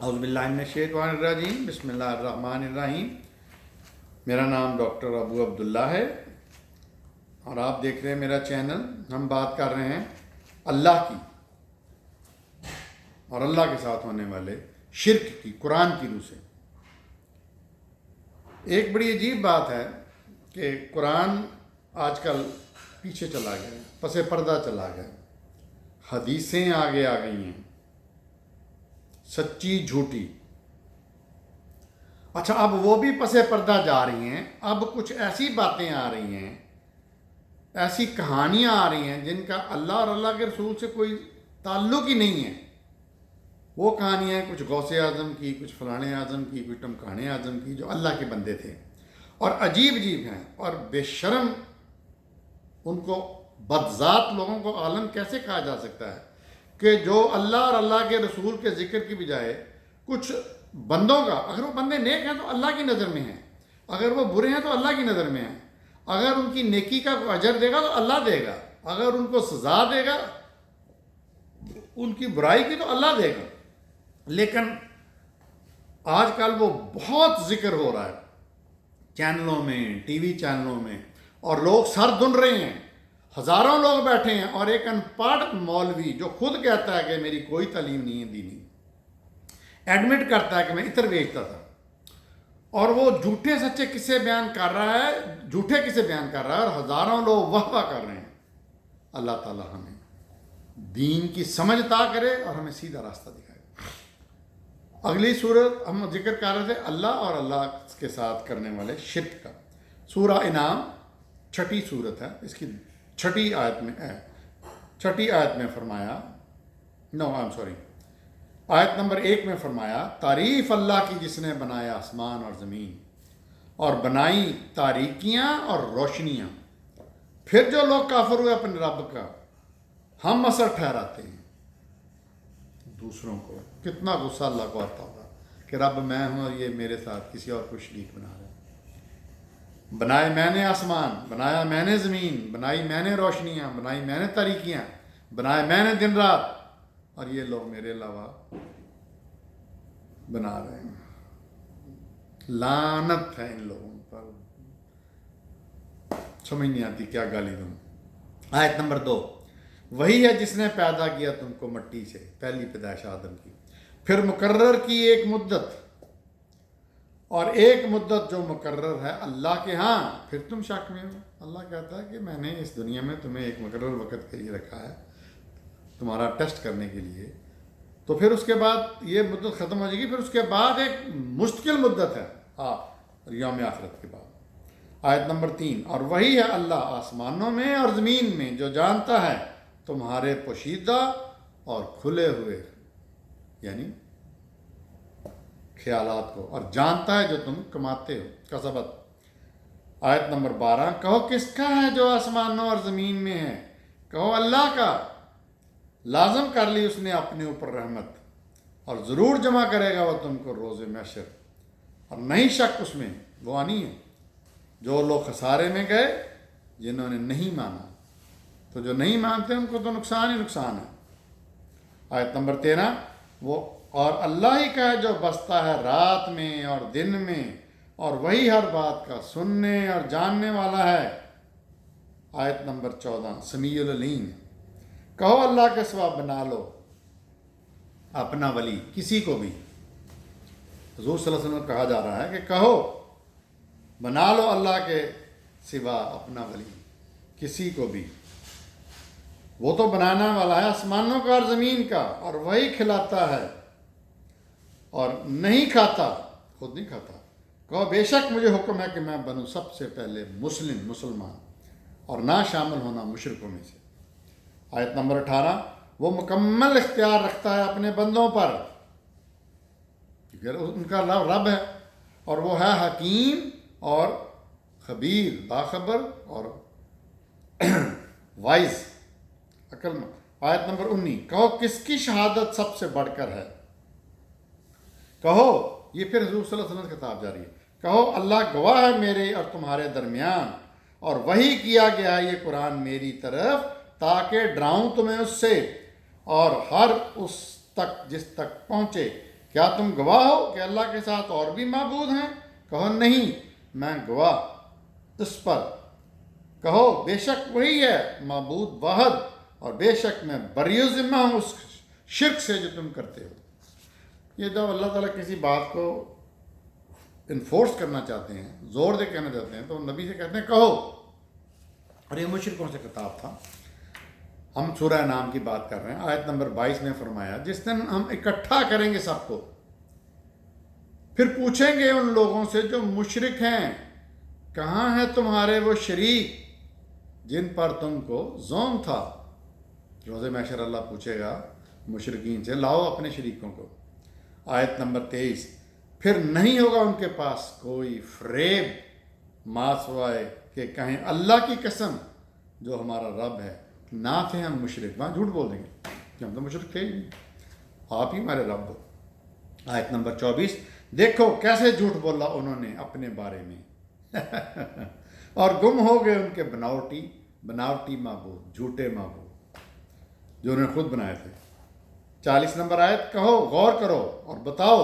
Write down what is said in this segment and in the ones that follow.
اعوذ باللہ من الشیطان الرجیم، بسم اللہ الرحمن الرحیم۔ میرا نام ڈاکٹر ابو عبداللہ ہے اور آپ دیکھ رہے ہیں میرا چینل۔ ہم بات کر رہے ہیں اللہ کی اور اللہ کے ساتھ ہونے والے شرک کی، قرآن کی روح سے۔ ایک بڑی عجیب بات ہے کہ قرآن آج کل پیچھے چلا گیا ہے، پس پردہ چلا گیا، حدیثیں آگے آ گئی ہیں، سچی جھوٹی۔ اچھا، اب وہ بھی پس پردہ جا رہی ہیں۔ اب کچھ ایسی باتیں آ رہی ہیں، ایسی کہانیاں آ رہی ہیں جن کا اللہ اور اللہ کے رسول سے کوئی تعلق ہی نہیں ہے۔ وہ کہانیاں ہیں کچھ غوث اعظم کی، کچھ فلانے اعظم کی، کچھ ٹمکانے اعظم کی، جو اللہ کے بندے تھے اور عجیب عجیب ہیں اور بے شرم۔ ان کو بدذات لوگوں کو عالم کیسے کہا جا سکتا ہے کہ جو اللہ اور اللہ کے رسول کے ذکر کی بجائے کچھ بندوں کا، اگر وہ بندے نیک ہیں تو اللہ کی نظر میں ہیں، اگر وہ برے ہیں تو اللہ کی نظر میں ہیں، اگر ان کی نیکی کا کوئی اجر دے گا تو اللہ دے گا، اگر ان کو سزا دے گا ان کی برائی کی تو اللہ دے گا۔ لیکن آج کل وہ بہت ذکر ہو رہا ہے چینلوں میں، ٹی وی چینلوں میں، اور لوگ سر دھن رہے ہیں، ہزاروں لوگ بیٹھے ہیں، اور ایک ان پڑھ مولوی جو خود کہتا ہے کہ میری کوئی تعلیم نہیں ہے دینی، ایڈمٹ کرتا ہے کہ میں عطر بیچتا تھا، اور وہ جھوٹے سچے قصے بیان کر رہا ہے، جھوٹے قصے بیان کر رہا ہے، اور ہزاروں لوگ واہ واہ کر رہے ہیں۔ اللہ تعالیٰ ہمیں دین کی سمجھ عطا کرے اور ہمیں سیدھا راستہ دکھائے۔ اگلی صورت ہم ذکر کر رہے تھے اللہ اور اللہ کے ساتھ کرنے والے شرک کا۔ سورہ انعام چھٹی صورت ہے، اس کی چھٹی آیت میں فرمایا، آیت نمبر 1 میں فرمایا، تعریف اللہ کی جس نے بنایا آسمان اور زمین اور بنائی تاریکیاں اور روشنیاں، پھر جو لوگ کافر ہوئے اپنے رب کا ہم مثل ٹھہراتے ہیں دوسروں کو۔ کتنا غصہ اللہ کو آتا ہوگا کہ رب میں ہوں اور یہ میرے ساتھ کسی اور کو شریک بنا رہے ہیں۔ بنائے میں نے آسمان، بنایا میں نے زمین، بنائی میں نے روشنیاں، بنائی میں نے تاریکیاں، بنائے میں نے دن رات، اور یہ لوگ میرے علاوہ بنا رہے ہیں۔ لعنت ہے ان لوگوں پر، سمجھ نہیں آتی کیا گالی دوں۔ آیت نمبر 2، وہی ہے جس نے پیدا کیا تم کو مٹی سے، پہلی پیدائش آدم کی، پھر مقرر کی ایک مدت، اور ایک مدت جو مقرر ہے اللہ کے ہاں، پھر تم شک میں ہو۔ اللہ کہتا ہے کہ میں نے اس دنیا میں تمہیں ایک مقرر وقت کے لیے رکھا ہے تمہارا ٹیسٹ کرنے کے لیے، تو پھر اس کے بعد یہ مدت ختم ہو جائے گی، پھر اس کے بعد ایک مستقل مدت ہے یوم آخرت کے بعد۔ آیت نمبر 3، اور وہی ہے اللہ آسمانوں میں اور زمین میں جو جانتا ہے تمہارے پوشیدہ اور کھلے ہوئے یعنی خیالات کو، اور جانتا ہے جو تم کماتے ہو، کسبت۔ آیت نمبر 12، کہو کس کا ہے جو آسمانوں اور زمین میں ہے؟ کہو اللہ کا۔ لازم کر لی اس نے اپنے اوپر رحمت، اور ضرور جمع کرے گا وہ تم کو روز محشر، اور نہیں شک اس میں۔ وہ آنی ہے جو لوگ خسارے میں گئے جنہوں نے نہیں مانا، تو جو نہیں مانتے ان کو تو نقصان ہی نقصان ہے۔ آیت نمبر 13، وہ اور اللہ ہی کا ہے جو بستا ہے رات میں اور دن میں، اور وہی ہر بات کا سننے اور جاننے والا ہے۔ آیت نمبر 14، سمیع العلیم، کہو اللہ کے سوا بنا لو اپنا ولی، کسی کو بھی۔ حضور صلی اللہ علیہ وسلم کہا جا رہا ہے کہ کہو بنا لو اللہ کے سوا اپنا ولی، کسی کو بھی۔ وہ تو بنانا والا ہے آسمانوں کا اور زمین کا، اور وہی کھلاتا ہے اور نہیں کھاتا، خود نہیں کھاتا۔ کہو بے شک مجھے حکم ہے کہ میں بنوں سب سے پہلے مسلمان، اور نہ شامل ہونا مشرکوں میں سے۔ آیت نمبر 18، وہ مکمل اختیار رکھتا ہے اپنے بندوں پر، کیونکہ ان کا رب ہے، اور وہ ہے حکیم اور خبیر، باخبر اور وائز، عقل مند۔ آیت نمبر 19، کہو کس کی شہادت سب سے بڑھ کر ہے؟ کہو، یہ پھر حضور صلی اللہ علیہ وسلم کا خطاب جاری ہے، کہو اللہ گواہ ہے میرے اور تمہارے درمیان، اور وحی کیا گیا ہے یہ قرآن میری طرف تاکہ ڈراؤں تمہیں اس سے، اور ہر اس تک جس تک پہنچے کیا تم گواہ ہو کہ اللہ کے ساتھ اور بھی معبود ہیں؟ کہو نہیں، میں گواہ اس پر۔ کہو بے شک وہی ہے معبود واحد، اور بے شک میں بری و ذمہ ہوں اس شرک سے جو تم کرتے ہو۔ یہ جب اللہ تعالیٰ کسی بات کو انفورس کرنا چاہتے ہیں، زور دے کہنا چاہتے ہیں، تو نبی سے کہتے ہیں کہو۔ اور یہ مشرکوں سے خطاب تھا۔ ہم سورہ انعام کی بات کر رہے ہیں، آیت نمبر 22 میں فرمایا جس دن ہم اکٹھا کریں گے سب کو، پھر پوچھیں گے ان لوگوں سے جو مشرک ہیں، کہاں ہیں تمہارے وہ شریک جن پر تم کو زوم تھا؟ روز محشر اللہ پوچھے گا مشرکین سے، لاؤ اپنے شریکوں کو۔ آیت نمبر 23، پھر نہیں ہوگا ان کے پاس کوئی فریب ما سوائے کہ کہیں اللہ کی قسم جو ہمارا رب ہے، نہ تھے ہم مشرک۔ وہاں جھوٹ بول دیں گے کہ ہم تو مشرک تھے ہی نہیں، آپ ہی ہمارے رب ہو۔ آیت نمبر 24، دیکھو کیسے جھوٹ بولا انہوں نے اپنے بارے میں اور گم ہو گئے ان کے بناوٹی معبود، جھوٹے معبود جو انہوں نے خود بنائے تھے۔ 40 نمبر آیت، کہو غور کرو اور بتاؤ،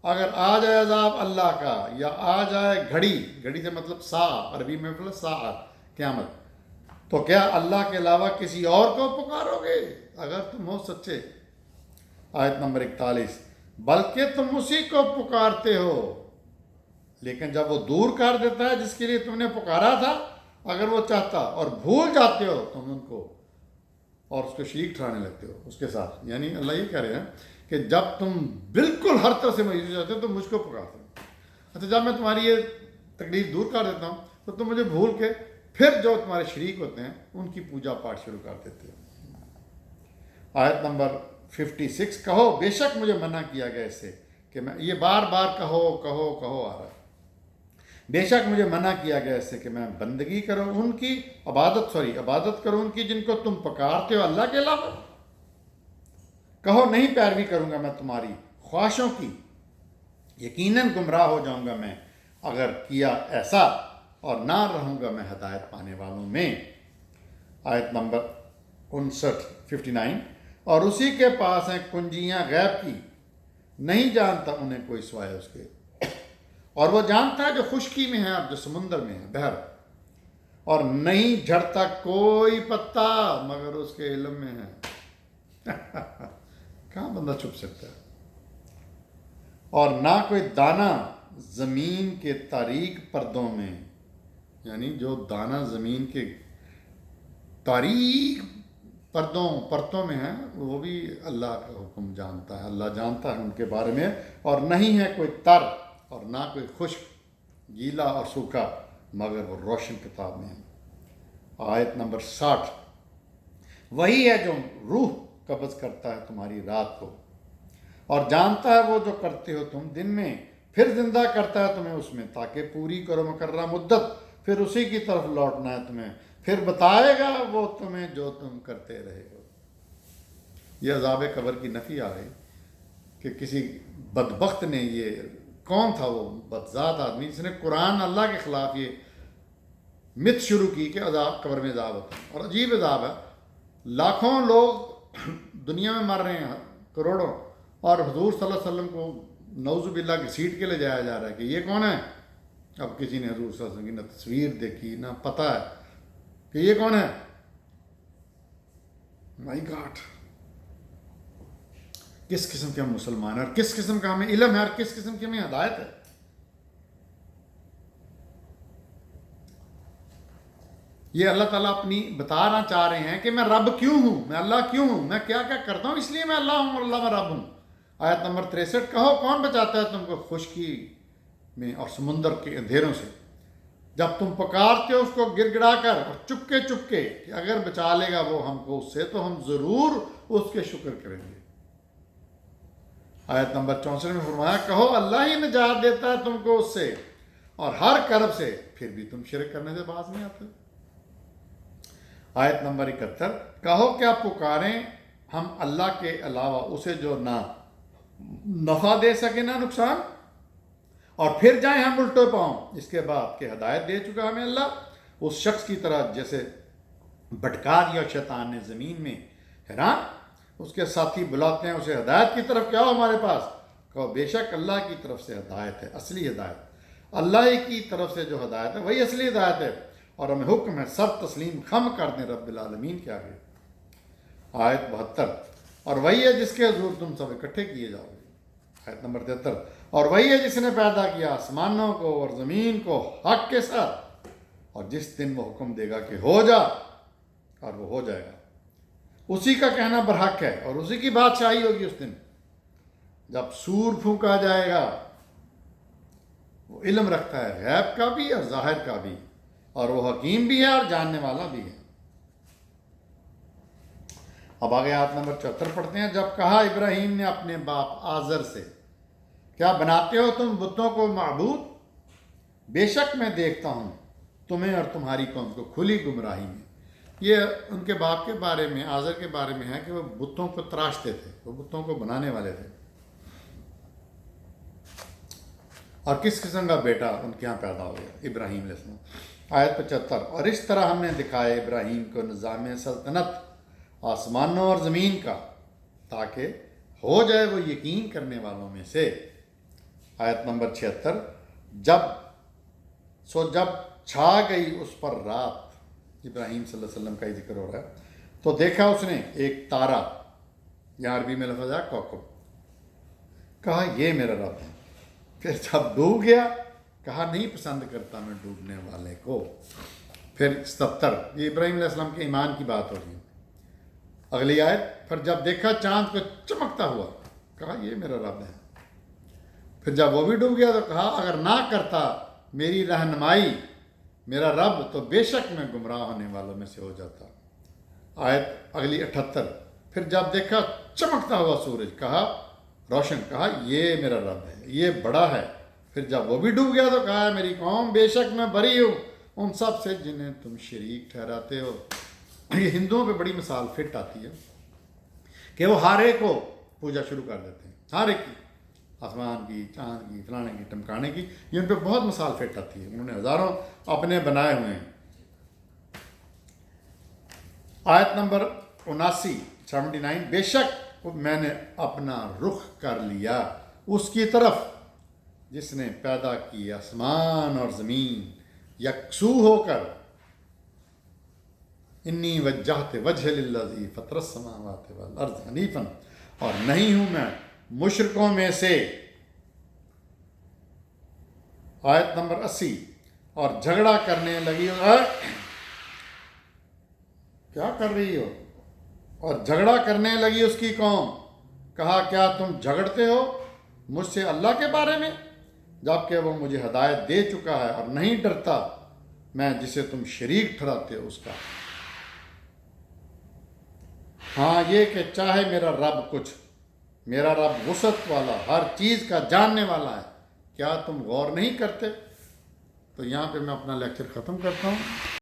اگر آ جائے عذاب اللہ کا یا آ جائے گھڑی سے مطلب ساعہ، عربی میں مطلب ساعت، قیامت، تو کیا اللہ کے علاوہ کسی اور کو پکارو گے اگر تم ہو سچے؟ آیت نمبر 41، بلکہ تم اسی کو پکارتے ہو، لیکن جب وہ دور کر دیتا ہے جس کے لیے تم نے پکارا تھا، اگر وہ چاہتا، اور بھول جاتے ہو تم ان کو اور اس کو شریک ٹھہرانے لگتے ہو اس کے ساتھ۔ یعنی اللہ یہ کہہ رہے ہیں کہ جب تم بالکل ہر طرح سے مایوس ہو جاتے ہو تو مجھ کو پکارتے ہو، اچھا جب میں تمہاری یہ تکلیف دور کر دیتا ہوں تو تم مجھے بھول کے پھر جو تمہارے شریک ہوتے ہیں ان کی پوجا پاٹ شروع کر دیتے ہو۔ آیت نمبر 56، کہو بے شک مجھے منع کیا گیا اس سے کہ میں، یہ بار بار کہو کہو کہو آ رہا ہے، بے شک مجھے منع کیا گیا اس سے کہ میں بندگی کروں ان کی، عبادت کروں ان کی جن کو تم پکارتے ہو اللہ کے علاوہ۔ کہو نہیں پیروی کروں گا میں تمہاری خواہشوں کی، یقیناً گمراہ ہو جاؤں گا میں اگر کیا ایسا، اور نہ رہوں گا میں ہدایت پانے والوں میں۔ آیت نمبر 59، اور اسی کے پاس ہیں کنجیاں غیب کی، نہیں جانتا انہیں کوئی سوائے اس کے، اور وہ جانتا ہے جو خشکی میں ہے اور جو سمندر میں ہے، بحر، اور نہیں جھڑتا کوئی پتا مگر اس کے علم میں ہے۔ کہاں بندہ چھپ سکتا ہے؟ اور نہ کوئی دانہ زمین کے تاریک پردوں میں، یعنی جو دانہ زمین کے تاریک پرتوں میں ہے وہ بھی اللہ کا حکم جانتا ہے، اللہ جانتا ہے ان کے بارے میں۔ اور نہیں ہے کوئی تر اور نہ کوئی خشک، گیلا اور سوکھا، مگر وہ روشن کتاب میں ہے۔ آیت نمبر 60، وہی ہے جو روح قبض کرتا ہے تمہاری رات کو، اور جانتا ہے وہ جو کرتے ہو تم دن میں، پھر زندہ کرتا ہے تمہیں اس میں تاکہ پوری کرو مقررہ مدت، پھر اسی کی طرف لوٹنا ہے تمہیں، پھر بتائے گا وہ تمہیں جو تم کرتے رہے ہو۔ یہ عذاب قبر کی نفی آ گئی کہ کسی بدبخت نے، یہ کون تھا وہ بدذات آدمی جس نے قرآن اللہ کے خلاف یہ مت شروع کی کہ عذاب قبر میں عذاب ہوتا ہے، اور عجیب عذاب ہے۔ لاکھوں لوگ دنیا میں مر رہے ہیں، کروڑوں، اور حضور صلی اللہ علیہ وسلم کو نعوذ باللہ کی سیٹ کے لے جایا جا رہا ہے کہ یہ کون ہے؟ اب کسی نے حضور صلی اللہ علیہ وسلم کی نہ تصویر دیکھی نہ پتہ ہے کہ یہ کون ہے۔ مائی گاڈ، کس قسم کے ہم مسلمان ہیں، اور کس قسم کا ہمیں علم ہے، اور کس قسم کی ہمیں ہدایت ہے۔ یہ اللہ تعالیٰ اپنی بتانا چاہ رہے ہیں کہ میں رب کیوں ہوں، میں اللہ کیوں ہوں، میں کیا کیا کرتا ہوں، اس لیے میں اللہ ہوں اور اللہ میں رب ہوں۔ آیت نمبر 63، کہو کون بچاتا ہے تم کو خشکی میں اور سمندر کے اندھیروں سے، جب تم پکارتے ہو اس کو گر گڑا کر اور چپکے چپکے، کہ اگر بچا لے گا وہ ہم کو اس سے تو ہم ضرور اس کے شکر کریں گے۔ آیت نمبر 64 میں فرمایا، کہو اللہ ہی نجات دیتا ہے تم کو اس سے اور ہر کرب سے، پھر بھی تم شرک کرنے سے باز نہیں آتے۔ آیت نمبر 71، کہو کیا پکاریں ہم اللہ کے علاوہ اسے جو نہ نفع دے سکے نہ نقصان، اور پھر جائیں ہم الٹے پاؤں اس کے بعد کہ ہدایت دے چکا ہمیں اللہ، اس شخص کی طرح جیسے بھٹکا دیا شیطان نے زمین میں، حیران، اس کے ساتھی بلاتے ہیں اسے ہدایت کی طرف، کیا ہو ہمارے پاس، کہو بے شک اللہ کی طرف سے ہدایت ہے، اصلی ہدایت اللہ کی طرف سے جو ہدایت ہے وہی اصلی ہدایت ہے، اور ہمیں حکم ہے سر تسلیم خم کر دیں رب العالمین کے آگے۔ آیت 72، اور وہی ہے جس کے حضور تم سب اکٹھے کیے جاؤ گے۔ آیت نمبر 73، اور وہی ہے جس نے پیدا کیا آسمانوں کو اور زمین کو حق کے ساتھ، اور جس دن وہ حکم دے گا کہ ہو جا، اور وہ ہو جائے گا۔ اسی کا کہنا برحق ہے، اور اسی کی بادشاہی ہوگی اس دن جب سور پھونکا جائے گا۔ وہ علم رکھتا ہے غیب کا بھی اور ظاہر کا بھی، اور وہ حکیم بھی ہے اور جاننے والا بھی ہے۔ اب آگے آیت نمبر 74 پڑھتے ہیں۔ جب کہا ابراہیم نے اپنے باپ آزر سے، کیا بناتے ہو تم بتوں کو معبود؟ بے شک میں دیکھتا ہوں تمہیں اور تمہاری قوم کو کھلی گمراہی میں۔ یہ ان کے باپ کے بارے میں، آزر کے بارے میں ہے کہ وہ بتوں کو تراشتے تھے، وہ بتوں کو بنانے والے تھے۔ اور کس قسم کا بیٹا ان کے ہاں پیدا ہو گیا؟ ابراہیم علیہ السلام۔ آیت 75، اور اس طرح ہم نے دکھائے ابراہیم کو نظام سلطنت آسمانوں اور زمین کا، تاکہ ہو جائے وہ یقین کرنے والوں میں سے۔ آیت نمبر 76، جب چھا گئی اس پر رات، ابراہیم صلی اللہ علیہ وسلم کا ہی ذکر ہو رہا ہے، تو دیکھا اس نے ایک تارا، یہاں عربی میں لفظ ہے کوکب، کہا یہ میرا رب ہے۔ پھر جب ڈوب گیا کہا نہیں پسند کرتا میں ڈوبنے والے کو۔ پھر 77، یہ ابراہیم علیہ السلام کے ایمان کی بات ہو رہی ہے۔ اگلی آیت، پھر جب دیکھا چاند کو چمکتا ہوا کہا یہ میرا رب ہے۔ پھر جب وہ بھی ڈوب گیا تو کہا اگر نہ کرتا میری رہنمائی میرا رب تو بے شک میں گمراہ ہونے والوں میں سے ہو جاتا۔ آیت اگلی 78، پھر جب دیکھا چمکتا ہوا سورج کہا روشن، کہا یہ میرا رب ہے، یہ بڑا ہے۔ پھر جب وہ بھی ڈوب گیا تو کہا میری قوم بے شک میں بری ہوں ان سب سے جنہیں تم شریک ٹھہراتے ہو۔ یہ ہندوؤں پہ بڑی مثال فٹ آتی ہے کہ وہ ہر ایک کو پوجا شروع کر دیتے ہیں، ہر ایک کی، آسمان کی، چاند کی، فلانے کی، ٹمکانے کی، یہ ان پہ بہت مثال فٹ آتی ہے۔ انہوں نے ہزاروں اپنے بنائے ہوئے ہیں۔ آیت نمبر 79، بے شک میں نے اپنا رخ کر لیا اس کی طرف جس نے پیدا کی آسمان اور زمین یکسو ہو کر۔ انی وجہت وجہ للذی فطر السماوات والارض حنیفا، اور نہیں ہوں میں مشرکوں میں سے۔ آیت نمبر 80، اور جھگڑا کرنے لگی کیا کر رہی ہو؟ اور جھگڑا کرنے لگی اس کی قوم، کہا کیا تم جھگڑتے ہو مجھ سے اللہ کے بارے میں، جبکہ وہ مجھے ہدایت دے چکا ہے اور نہیں ڈرتا میں جسے تم شریک ٹھہراتے ہو اس کا۔ ہاں یہ کہ چاہے میرا رب وسعت والا ہر چیز کا جاننے والا ہے، کیا تم غور نہیں کرتے؟ تو یہاں پہ میں اپنا لیکچر ختم کرتا ہوں۔